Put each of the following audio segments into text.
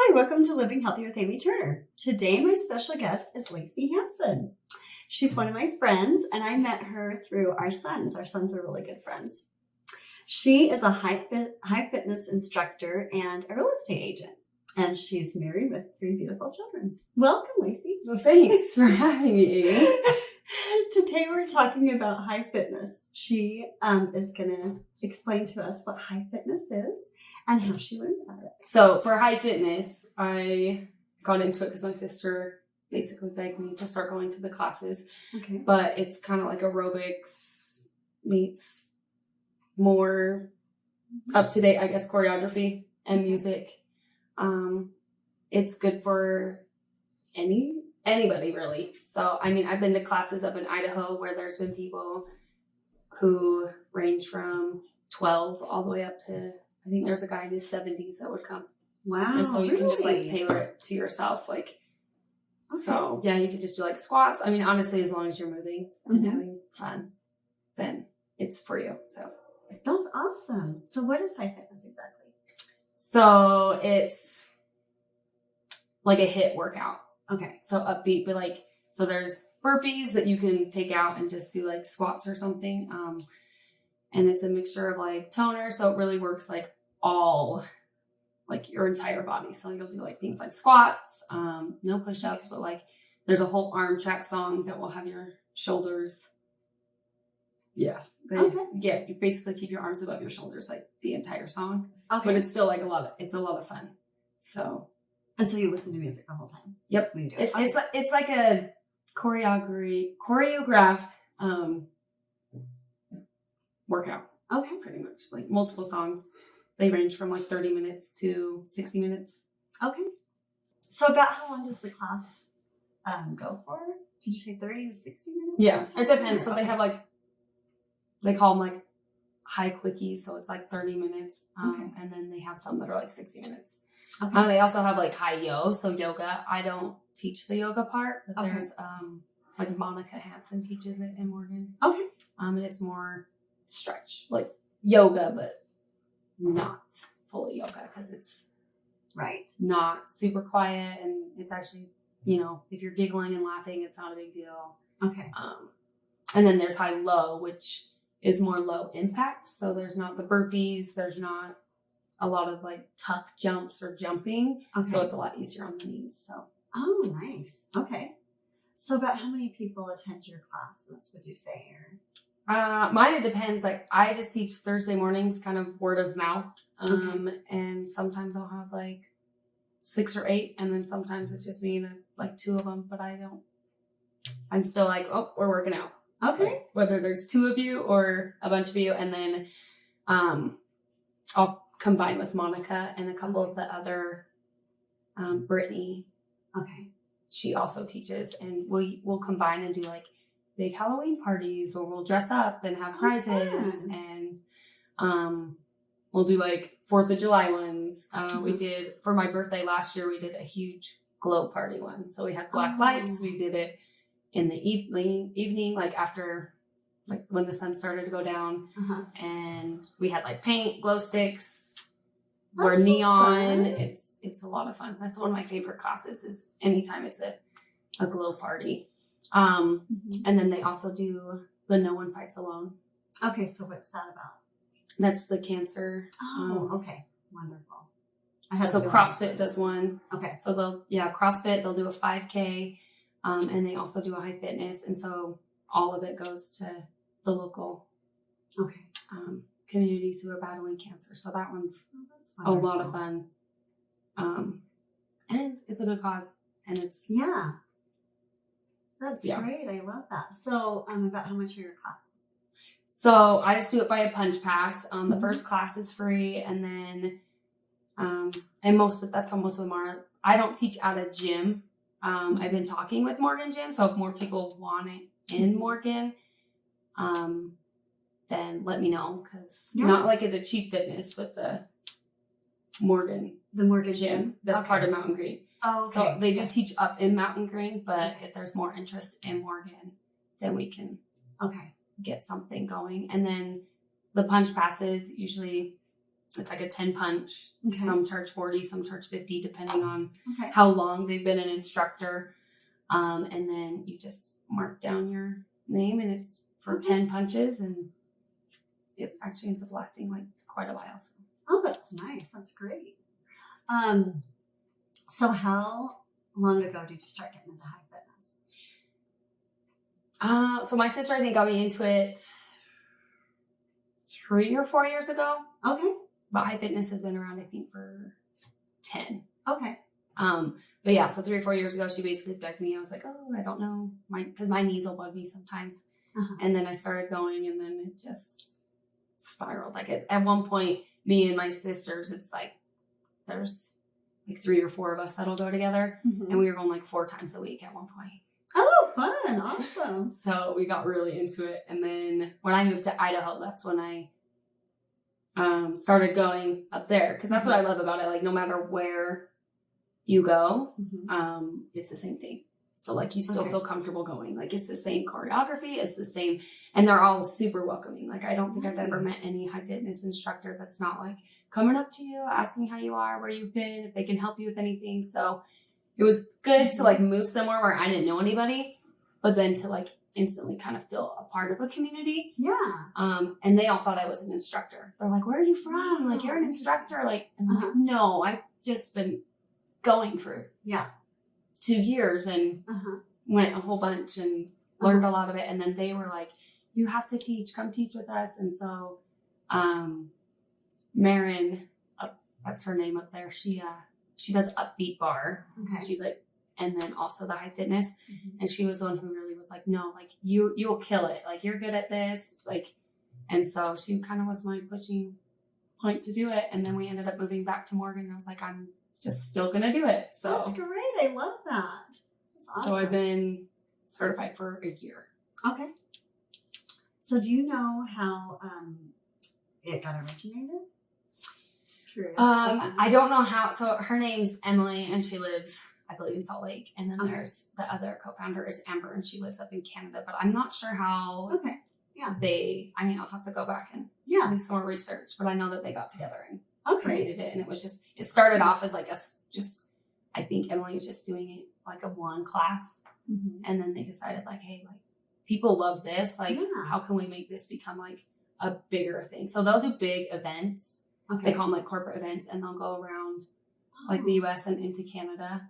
Hi, welcome to Living Healthy with Amy Turner. Today, my special guest is Lacie Hansen. She's one of my friends, and I met her through our sons. Our sons are really good friends. She is a high fitness instructor and a real estate agent, and she's married with 3 beautiful children. Welcome, Lacie. Well, thanks for having me, Amy. Today, we're talking about high fitness. She is going to explain to us what high fitness is and how she learned about it. So for high fitness, I got into it because my sister basically begged me to start going to the classes. Okay. But it's kind of like aerobics meets more up-to-date, I guess, choreography and music. It's good for anybody, really. So, I mean, I've been to classes up in Idaho where there's been people who range from 12 all the way up to, I think there's a guy in his 70s that would come. Wow. And so you really? can just like tailor it to yourself. Like, Okay. so yeah, you could just do like squats. I mean, honestly, as long as you're moving and having fun, then it's for you. So That's awesome. So what is high fitness exactly? So it's like a HIIT workout. Okay. So upbeat, but like, so there's burpees that you can take out and just do like squats or something. And it's a mixture of like toner. So it really works like all, like your entire body. So you'll do like things like squats, no push-ups, but like there's a whole arm track song that will have your shoulders. Yeah. Okay. Yeah. You basically keep your arms above your shoulders, like the entire song, Okay. but it's still like it's a lot of fun. So. And so you listen to music the whole time? Yep. When you do it. Okay. It's like a choreographed workout. Okay. Pretty much like multiple songs. They range from like 30 minutes to 60 minutes. Okay. So about how long does the class go for? Did you say 30 to 60 minutes? Yeah, it depends. So Okay. they have like, they call them like high quickies. So it's like 30 minutes. Okay. And then they have some that are like 60 minutes. Okay. They also have like high yo. So yoga. I don't teach the yoga part, but Okay. there's like Lacie Hansen teaches it in Morgan. Okay. And it's more stretch, like yoga, but not fully yoga because it's Right. not super quiet, and it's actually, you know, if you're giggling and laughing, it's not a big deal. Okay. And then there's high low, which is more low impact. So there's not the burpees, there's not a lot of like tuck jumps or jumping. Okay. So it's a lot easier on the knees. So. Oh, nice. Okay. So about how many people attend your classes, would you say? Or? Mine, it depends. Like I just teach Thursday mornings, kind of word of mouth. Okay. And sometimes I'll have like 6 or 8, and then sometimes it's just me and like 2 of them, but I'm still like, oh, we're working out. Okay. Like, whether there's 2 of you or a bunch of you. And then, I'll combine with Monica and a couple of the other, Brittany. Okay. She also teaches, and we'll combine and do like big Halloween parties where we'll dress up and have prizes, and we'll do like 4th of July ones. We did, for my birthday last year, we did a huge glow party one. So we had black lights. We did it in the evening, like after, like when the sun started to go down, and we had like paint, glow sticks. We're neon. It's a lot of fun. That's one of my favorite classes, is anytime it's a glow party. And then they also do the No One Fights Alone. Okay, so what's that about? That's the cancer. Oh, okay. Wonderful. So CrossFit does one. Okay. So CrossFit, they'll do a 5K, and they also do a high fitness. And so all of it goes to the local communities who are battling cancer. So that one's a lot of fun. And it's a good cause. And it's... Yeah. That's great. I love that. So about how much are your classes? So I just do it by a punch pass. The first class is free, and then and that's almost with Mara. I don't teach at a gym. I've been talking with Morgan Gym, so if more people want it in Morgan, then let me know, because not like at Achieve Fitness, but the Morgan Gym. That's part of Mountain Green. Oh, okay. So they do teach up in Mountain Green, but if there's more interest in Morgan, then we can get something going. And then the punch passes, usually it's like a 10 punch. Okay. Some charge 40, some charge 50, depending on Okay. how long they've been an instructor. And then you just mark down your name, and it's for 10 punches, and it actually ends up lasting like quite a while. So. Oh, that's nice. That's great. So how long ago did you start getting into high fitness? So my sister, I think, got me into it 3 or 4 years ago. Okay. But high fitness has been around, I think, for 10. Okay. But yeah, so 3 or 4 years ago, she basically begged me. I was like, oh, I don't know, because my knees will bug me sometimes. And then I started going, and then it just spiraled. Like at one point, me and my sisters, it's like there's like 3 or 4 of us that'll go together, and we were going like 4 times a week at one point. Oh, fun. Awesome. So we got really into it. And then when I moved to Idaho, that's when I started going up there, because that's what I love about it. Like no matter where you go, it's the same thing. So like you still feel comfortable going. Like it's the same choreography, it's the same, and they're all super welcoming. Like I don't think I've ever met any high fitness instructor that's not like coming up to you, asking how you are, where you've been, if they can help you with anything. So it was good to like move somewhere where I didn't know anybody, but then to like instantly kind of feel a part of a community. Yeah. And they all thought I was an instructor. They're like, where are you from? Like, you're an instructor. Like, and I'm like, no, I've just been going for 2 years and went a whole bunch and learned a lot of it. And then they were like, you have to teach, come teach with us. And so, Marin, that's her name up there. She does Upbeat Bar. Okay. She's like, and then also the high fitness. And she was the one who really was like, no, like you will kill it. Like you're good at this. Like, and so she kind of was my pushing point to do it. And then we ended up moving back to Morgan. And I was like, I'm just still going to do it. So that's great. I love that. That's awesome. So I've been certified for a year. Okay. So do you know how it got originated? Just curious. I don't know how. So her name's Emily, and she lives, I believe, in Salt Lake. And then there's the other co-founder is Amber, and she lives up in Canada. But I'm not sure how I'll have to go back and do some more research. But I know that they got together and created it. And it started off as like I think Emily's just doing it like a one class. And then they decided like, hey, like people love this. Like, how can we make this become like a bigger thing? So they'll do big events. They call them like corporate events, and they'll go around like the US and into Canada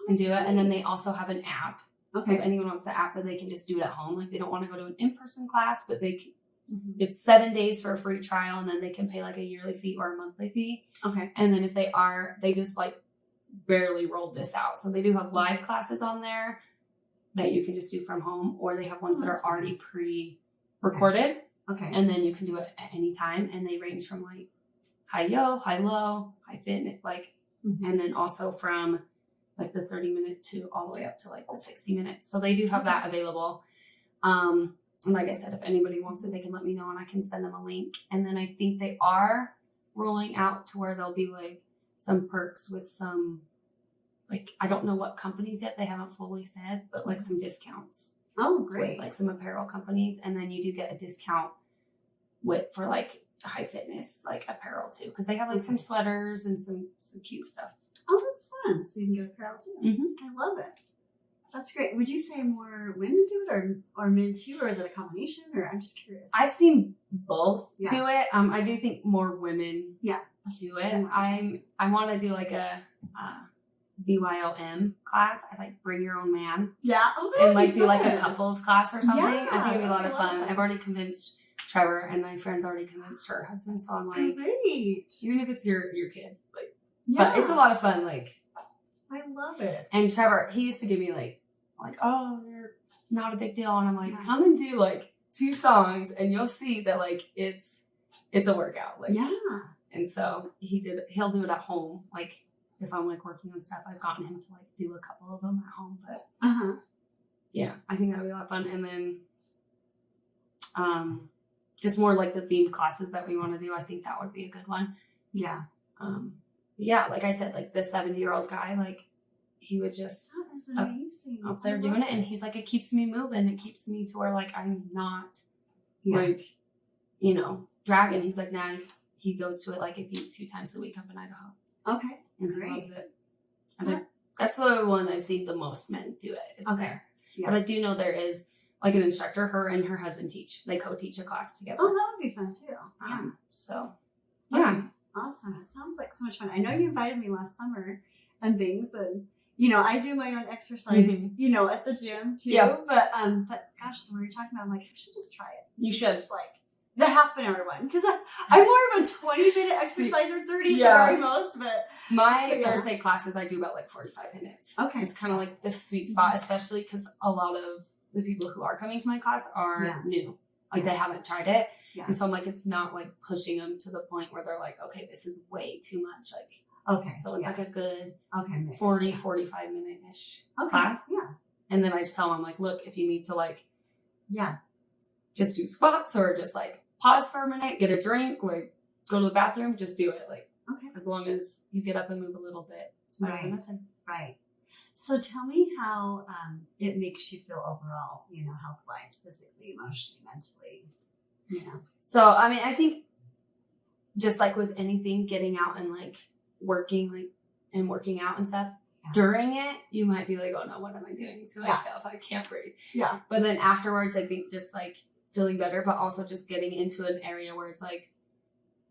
and do it. And then they also have an app. So if anyone wants the app, then they can just do it at home. Like they don't want to go to an in-person class, but they can, it's 7 days for a free trial, and then they can pay like a yearly fee or a monthly fee. And then if they just like barely rolled this out. So they do have live classes on there that you can just do from home, or they have ones that are already pre-recorded. And then you can do it at any time. And they range from like high yo, high low, high fit, like, and then also from like the 30-minute to all the way up to like the 60 minutes. So they do have that available. And like I said, if anybody wants it, they can let me know and I can send them a link. And then I think they are rolling out to where there'll be like some perks with some, like, I don't know what companies yet, they haven't fully said, but like some discounts. Oh, great. With like some apparel companies. And then you do get a discount for like high fitness, like apparel too. Cause they have like some sweaters and some cute stuff. Oh, that's fun. So you can get apparel too. I love it. That's great. Would you say more women do it or men too? Or is it a combination? Or I'm just curious. I've seen both do it. I do think more women do it. I want to do like a BYOM class. I like bring your own man. Yeah. And like do like a couples class or something. I think it'd be a lot of fun. I've already convinced Trevor, and my friend's already convinced her husband. So I'm like, great. Even if it's your kid, like, but it's a lot of fun. Like, I love it. And Trevor, he used to give me like, oh, you're not a big deal. And I'm like, come and do like 2 songs and you'll see that like, it's a workout. Like, and so he'll do it at home. Like if I'm like working on stuff, I've gotten him to like do a couple of them at home, but I think that'd be a lot of fun. And then, just more like the themed classes that we want to do. I think that would be a good one. Like I said, like the 70-year-old guy, like he would just up there doing it. And he's like, it keeps me moving. It keeps me to where like, I'm not like, dragging. He's like, now he goes to it like I think 2 times a week up in Idaho. Okay. And Great. he loves it. That's the one I've seen the most men do it. Is Okay. there. Yeah. But I do know there is like an instructor. Her and her husband teach. They co-teach a class together. Oh, that would be fun too. Yeah. So Okay. yeah. Awesome. It sounds like so much fun. I know you invited me last summer and things, and I do my own exercise, at the gym too. Yeah. But gosh, when we were talking about, I'm like, I should just try it. You should. It's like the half an hour one, because I'm more of a 20-minute exerciser, 30 at the very most. But my Thursday classes, I do about like 45 minutes. Okay. It's kind of like the sweet spot, especially because a lot of the people who are coming to my class are new. Like they haven't tried it. Yeah. And so I'm like, it's not like pushing them to the point where they're like, okay, this is way too much. Like, okay. So it's like a good 40, 45 minute-ish class. Yeah. And then I just tell them, like, look, if you need to like, just do squats or just like pause for a minute, get a drink, like go to the bathroom, just do it. Like, as long as you get up and move a little bit, it's better than nothing. Right. So tell me how it makes you feel overall, health-wise, physically, emotionally, mentally. So, I mean, I think just like with anything, getting out and like working out and stuff, during it, you might be like, oh no, what am I doing to myself? I can't breathe. Yeah. But then afterwards, I think just like feeling better, but also just getting into an area where it's like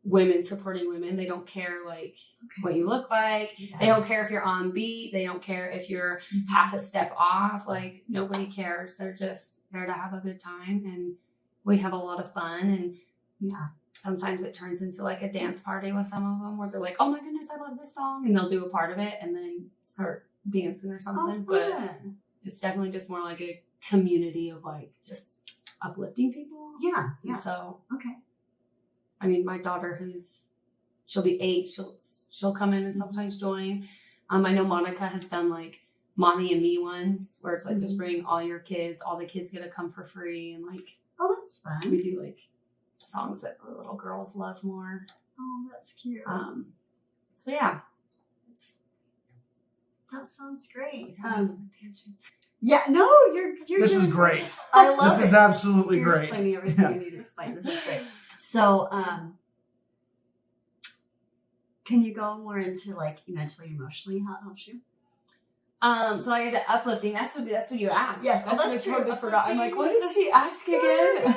women supporting women. They don't care like what you look like. Yes. They don't care if you're on beat. They don't care if you're half a step off. Like nobody cares. They're just there to have a good time, and we have a lot of fun. And sometimes it turns into like a dance party with some of them where they're like, oh my goodness, I love this song. And they'll do a part of it and then start dancing or something. But it's definitely just more like a community of like just uplifting people. Yeah. And so, I mean, my daughter she'll be 8, she'll come in and sometimes join. I know Monica has done like mommy and me ones where it's like just bring all your kids, all the kids get to come for free. And like, oh, that's fun. We do like songs that the little girls love more. Oh, that's cute. So yeah, that sounds great. Yeah, no, you're this is great. I love it. This is absolutely you're great. Explaining everything you need to explain. This is great. So, can you go more into like mentally, emotionally, how it helps you? So like I said, uplifting. That's what you asked. Yes, that's what I totally forgot. I'm like, what did she ask ask again?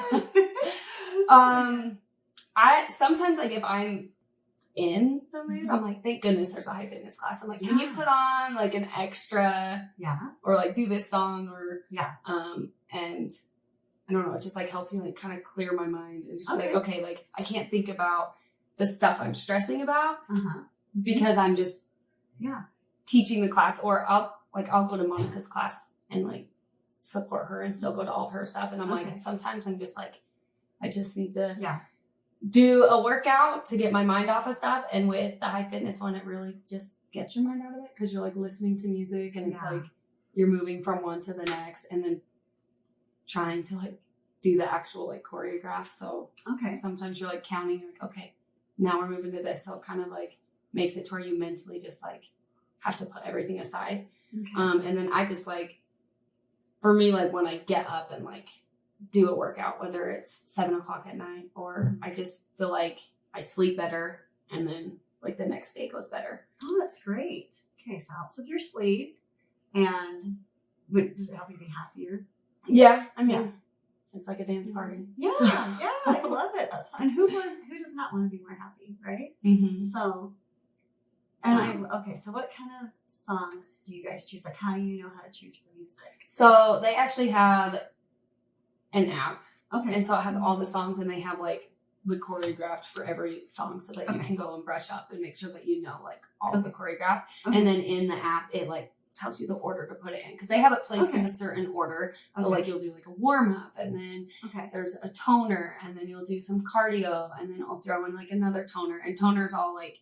I sometimes like if I'm in the mood, I'm like, thank goodness there's a high fitness class. I'm like, can you put on like an extra, or like do this song, or and I don't know, it just like helps me like kind of clear my mind and just be like, okay, like I can't think about the stuff I'm stressing about because I'm just teaching the class, or I'll go to Monica's class and like support her and still go to all of her stuff. And I'm like, sometimes I'm just like, I just need to do a workout to get my mind off of stuff. And with the high fitness one, it really just gets your mind out of it because you're like listening to music and it's like you're moving from one to the next and then trying to like do the actual like choreograph. So sometimes you're like counting, like, okay, now we're moving to this. So it kind of like makes it to where you mentally just like have to put everything aside. And then I just like, for me, like when I get up and like do a workout, whether it's 7:00 at night or I just feel like I sleep better and then like the next day goes better. Oh, that's great. Okay, so it helps with your sleep, and does it help you be happier? Yeah, I mean, it's like a dance party. Yeah, I love it. That's fun. Who does not want to be more happy, right? So, and so what kind of songs do you guys choose? Like, how do you know how to choose the music? So they actually have an app. And so it has all the songs and they have like the choreographed for every song so that you can go and brush up and make sure that you know like all of the choreograph. And then in the app, it like tells you the order to put it in because they have it placed in a certain order. So like you'll do like a warm up and then there's a toner and then you'll do some cardio and then I'll throw in like another toner, and toner's all like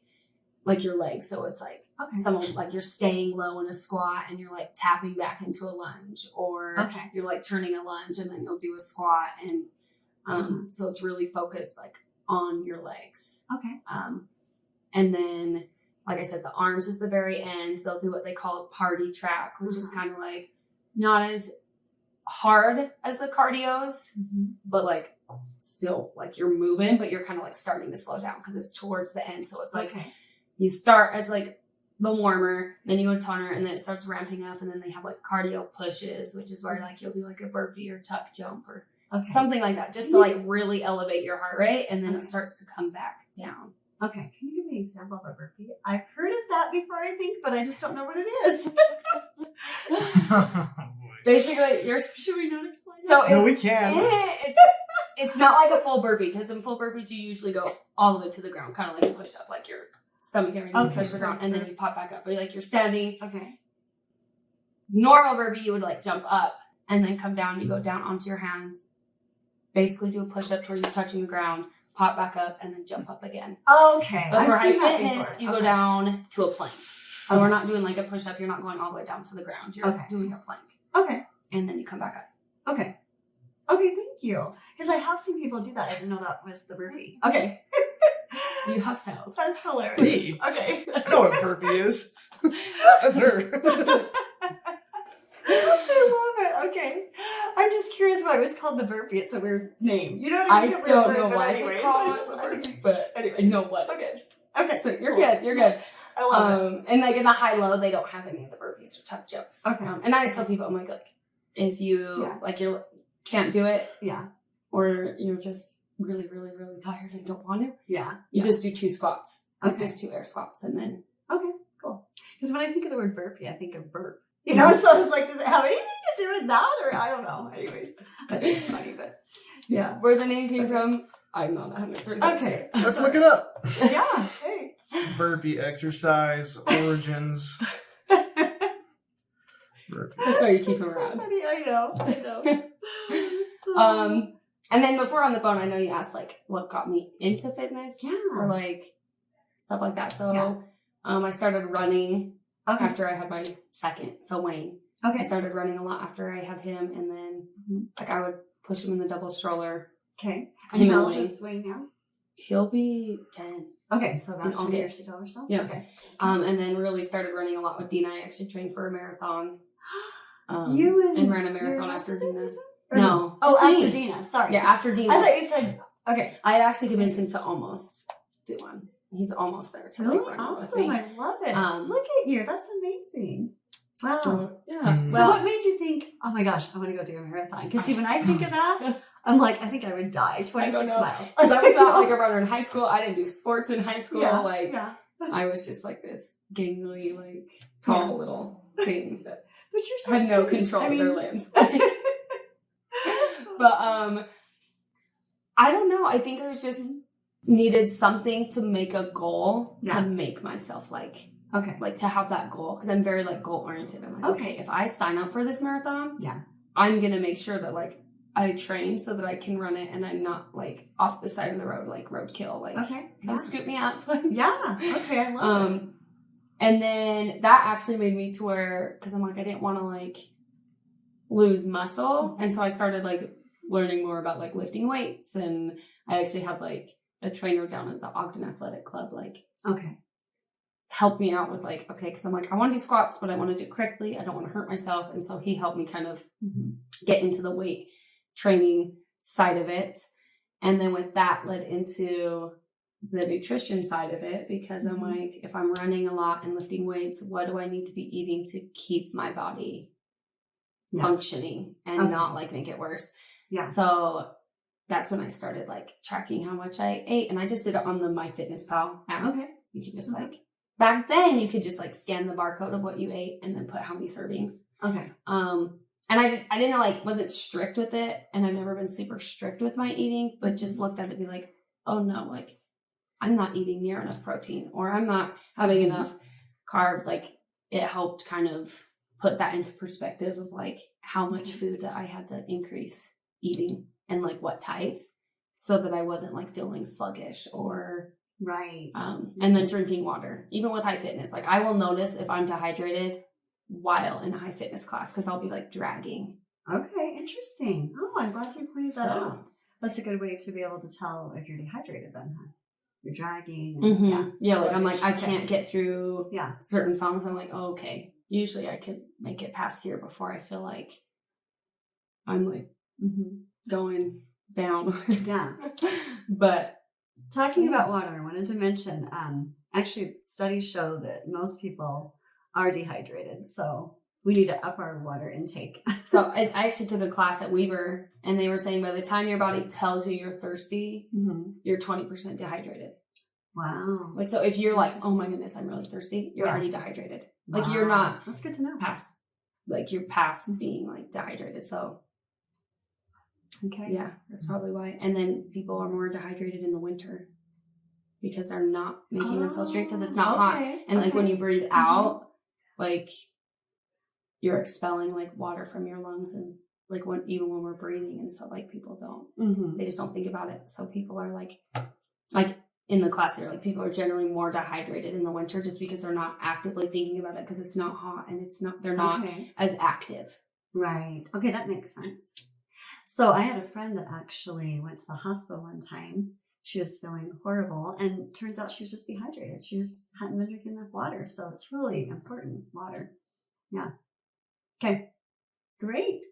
your legs. So it's like someone like you're staying low in a squat and you're like tapping back into a lunge, or you're like turning a lunge and then you'll do a squat. And so it's really focused like on your legs. And then, like I said, the arms is the very end. They'll do what they call a party track, which is kind of like not as hard as the cardios, Mhm. but like still like you're moving, but you're kind of like starting to slow down because it's towards the end. So it's like Okay. you start as like the warmer, then you go toner, and then it starts ramping up, and then they have like cardio pushes, which is where like you'll do like a burpee or tuck jump or Okay. something like that, just to like really elevate your heart rate, and then Okay. it starts to come back down. Okay. Can you give me an example of a burpee? I've heard of that before, I think, but I just don't know what it is. Oh, boy. Basically, you're Should we not explain so it? No, it's, we can. it's not like a full burpee, because in full burpees you usually go all the way to the ground, kind of like a push up, like your stomach area Okay, touch the ground, and then you pop back up. But like you're standing. Okay. Normal burpee, you would like jump up and then come down. You go down onto your hands, basically do a push up to where you're touching the ground, pop back up, and then jump up again. Okay. But for I've high seen that fitness, before. you Okay. go down to a plank. So Okay. we're not doing like a push up. You're not going all the way down to the ground. You're Okay. doing a plank, Okay. and then you come back up. Okay. Okay, thank you. Because I have seen people do that. I didn't know that was the burpee. Okay. You have failed. That's hilarious. Me? Okay. I know what burpee is. That's her. I love it. Okay. I'm just curious why it was called the burpee. It's a weird name. You know what I I mean? don't Weird know word, but why anyways, they call I it just- the I think- burpee, but I anyways. know what Okay. it is. Okay. So you're cool. good. You're good. I love it. And like in the high low, they don't have any of the burpees or tuck jumps. Okay. And I just tell people, I'm like, if you Yeah. like you can't do it, Yeah. or you're just really, really, really tired and don't want to, Yeah. you Yeah. just do 2 squats, like Okay. just 2 air squats, and then Okay, cool. Because when I think of the word burpee, I think of burp. You know, so I was like, does it have anything to do with that? Or I don't know. Anyways, I think it's funny, but yeah. where the name came Okay. from, I'm not 100% Okay. sure. Let's look it up. Yeah. Hey. Burpee exercise origins. Burpee. That's why you keep them So around. funny. I know. I know. And then before on the phone, I know you asked like what got me into fitness, Yeah. or like stuff like that. So Yeah. I started running Okay. after I had my second, so Wayne. I Okay. started running a lot after I had him, and then Mhm. like I would push him in the double stroller. Okay. Him And how and old Wayne. is Wayne now? He'll be 10. Okay, so In about 20 years August. ago or so? Yeah. Okay. And then really started running a lot with Dina. I actually trained for a marathon. You and ran a your marathon after husband Dina. or something? Or No. Oh, just after me. Dina. Sorry. Yeah, after Dina. I thought you said, okay. I had actually convinced him to almost do one. He's almost there to Really like run with awesome. me. I love it. Um, Look at you. That's amazing. Wow. So, yeah. Mm. So Well, what made you think, oh my gosh, I want to go do a marathon? Because see, when I think of that, I'm like, I think I would die 26 know. miles. because I was not like a runner in high school. I didn't do sports in high school. yeah, like yeah. I was just like this gangly, like tall Yeah. little thing that But you're so had no skinny. control I of mean- their limbs. But I don't know. I think I was just needed something to make a goal Yeah. to make myself like Okay. to have that goal, because I'm very like goal oriented. I'm like, Okay. okay, if I sign up for this marathon, Yeah. I'm gonna make sure that like I train so that I can run it and I'm not like off the side of the road like roadkill. Like Okay. come scoop me up. Yeah. Okay. I love it. And then that actually made me to where, because I'm like, I didn't want to like lose muscle. And so I started like learning more about like lifting weights. And I actually had like a trainer down at the Ogden Athletic Club, like Okay. help me out with like, okay, because I'm like, I want to do squats, but I want to do it correctly. I don't want to hurt myself. And so he helped me kind of get into the weight training side of it. And then with that led into the nutrition side of it, because I'm like, if I'm running a lot and lifting weights, what do I need to be eating to keep my body functioning and Okay. not like make it worse? Yeah. So that's when I started like tracking how much I ate, and I just did it on the MyFitnessPal app. Okay. You can just like, back then you could just like scan the barcode of what you ate and then put how many servings. Okay. And I didn't like, wasn't strict with it, and I've never been super strict with my eating, but just looked at it and be like, oh no, like I'm not eating near enough protein, or I'm not having enough carbs. Like it helped kind of put that into perspective of like how much food that I had to increase eating and like what types, so that I wasn't like feeling sluggish or Right. and then drinking water. Even with high fitness, like I will notice if I'm dehydrated while in a high fitness class, because I'll be like dragging. Okay. Interesting. Oh, I'm glad you pointed that So- out. That's a good way to be able to tell if you're dehydrated then, huh? You're dragging. And, Yeah, like I'm like, I Okay. can't get through Yeah. certain songs. I'm like, oh, okay. Usually I could make it past here before I feel like I'm like going down. Yeah. But Talking So, about water, I wanted to mention, actually, studies show that most people are dehydrated. So we need to up our water intake. so I actually took a class at Weber, and they were saying by the time your body tells you you're thirsty, you're 20% dehydrated. Wow. Like, so if you're like, oh my goodness, I'm really thirsty, you're already dehydrated. Like, you're not. That's good to know. You're past being like dehydrated. So Okay. yeah, that's probably why. And then people are more dehydrated in the winter because they're not making themselves drink because it's not hot. And like when you breathe out, like you're expelling like water from your lungs, and like even when we're breathing and stuff, like people don't, they just don't think about it. So people are like in the class, they're like, people are generally more dehydrated in the winter just because they're not actively thinking about it because it's not hot and they're not as active. Right. Okay, that makes sense. So I had a friend that actually went to the hospital one time. She was feeling horrible, and turns out she was just dehydrated. She just hadn't been drinking enough water. So it's really important, water. Yeah. Okay. Great.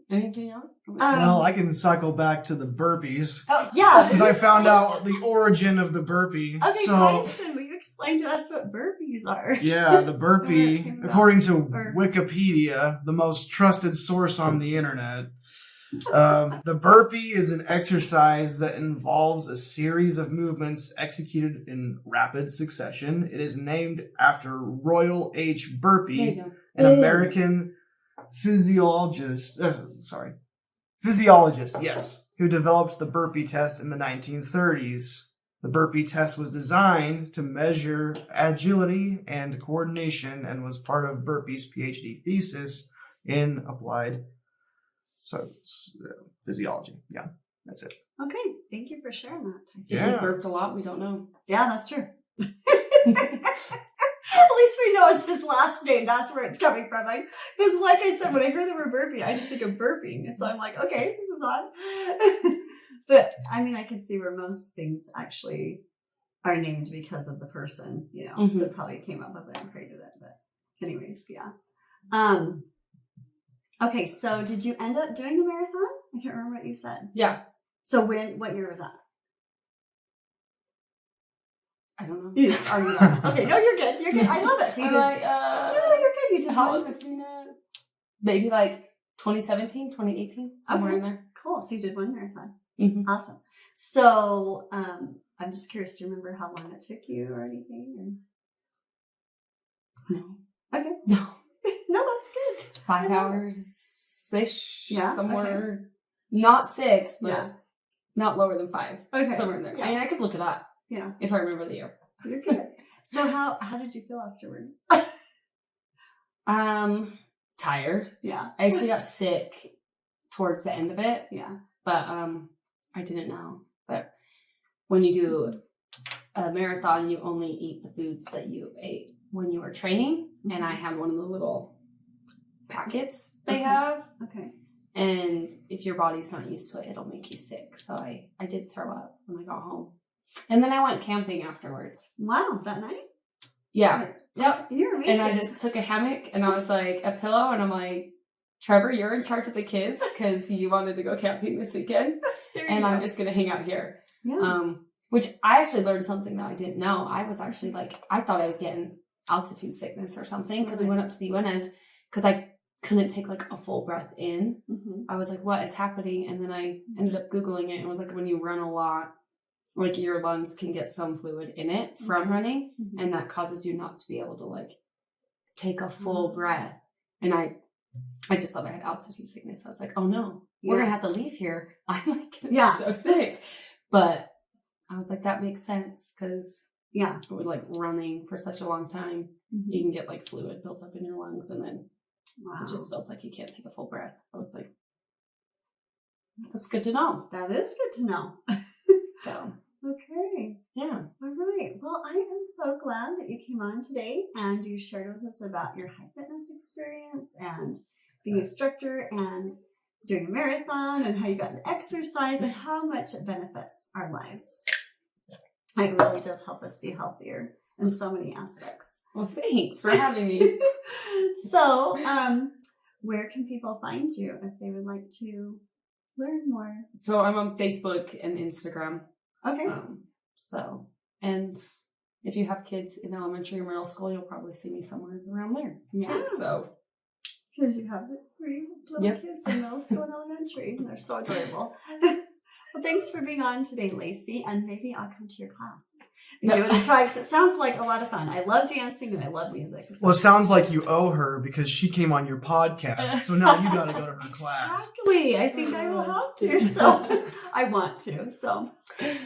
Anything else? Well, I can cycle back to the burpees. Oh, yeah. Because I found out the origin of the burpee. Okay, So, Tyson, will you explain to us what burpees are? yeah, the burpee, Came about. according to Wikipedia, the most trusted source on the internet, the burpee is an exercise that involves a series of movements executed in rapid succession. It is named after Royal H. Burpee, an American physiologist, yes, who developed the burpee test in the 1930s. The burpee test was designed to measure agility and coordination and was part of Burpee's PhD thesis in applied physiology. Yeah, that's it. Okay, thank you for sharing that, Tyson. If he burped a lot, we don't know. Yeah, that's true. At least we know it's his last name. That's where it's coming from. Because like I said, when I hear the word burpee, I just think of burping. And so I'm like, okay, this is odd. But I mean, I can see where most things actually are named because of the person, that probably came up with it and created it. But anyways, yeah. Okay, so did you end up doing the marathon? I can't remember what you said. Yeah. So what year was that? I don't know. Okay, no, you're good. You're good. I love it. So you did. Like, no, you're good. You did. How old was Tina? Maybe like 2017, 2018, somewhere in there. Cool. So you did one marathon. Awesome. So I'm just curious. Do you remember how long it took you or anything? Or? No. Okay. No. No, that's good. 5 hours-ish. Yeah. Somewhere. Okay. Not 6, but not lower than 5. Okay. Somewhere in there. Yeah. I mean, I could look it up. Yeah. If I remember the year. You're good. So how did you feel afterwards? Tired. Yeah. I actually got sick towards the end of it. Yeah. But I didn't know. But when you do a marathon, you only eat the foods that you ate when you were training. And I had one of the little packets they have. Okay. And if your body's not used to it, it'll make you sick. So I did throw up when I got home. And then I went camping afterwards. Wow, that night? Yeah. Yep. You're amazing. And I just took a hammock and I was like, a pillow, and I'm like, Trevor, you're in charge of the kids because you wanted to go camping this weekend. And I'm just going to hang out here. Yeah. Which I actually learned something that I didn't know. I was actually I thought I was getting altitude sickness or something because we went up to the UNS because I couldn't take like a full breath in. I was like, what is happening? And then I ended up Googling it and it was like, when you run a lot, like your lungs can get some fluid in it from running, and that causes you not to be able to like take a full breath. And I just thought I had altitude sickness. I was like, oh no, we're gonna have to leave here. I'm like gonna be so sick. But I was like, that makes sense because with like running for such a long time, you can get like fluid built up in your lungs, and then it just feels like you can't take a full breath. I was like, that's good to know. That is good to know. So. Okay. Yeah. All right. Well, I am so glad that you came on today and you shared with us about your high fitness experience and being an instructor and doing a marathon and how you got into exercise and how much it benefits our lives. It really does help us be healthier in so many aspects. Well, thanks for having me. So, where can people find you if they would like to learn more? So I'm on Facebook and Instagram. Okay. And if you have kids in elementary or middle school, you'll probably see me somewhere around there. Yeah. Too, so. Because you have 3 little Yep. kids in middle school and elementary. And they're so adorable. Well, thanks for being on today, Lacie. And maybe I'll come to your class and give it a try because it sounds like a lot of fun. I love dancing and I love music. Well, it sounds like you owe her because she came on your podcast. So now you got to go to her class. Exactly. I think I will have to. So I want to. So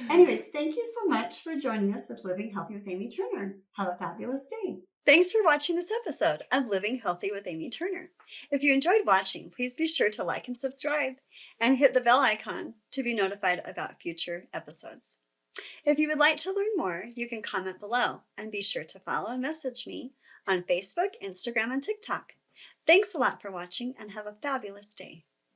anyways, thank you so much for joining us with Living Healthy with Amy Turner. Have a fabulous day. Thanks for watching this episode of Living Healthy with Amy Turner. If you enjoyed watching, please be sure to like and subscribe and hit the bell icon to be notified about future episodes. If you would like to learn more, you can comment below and be sure to follow and message me on Facebook, Instagram, and TikTok. Thanks a lot for watching and have a fabulous day.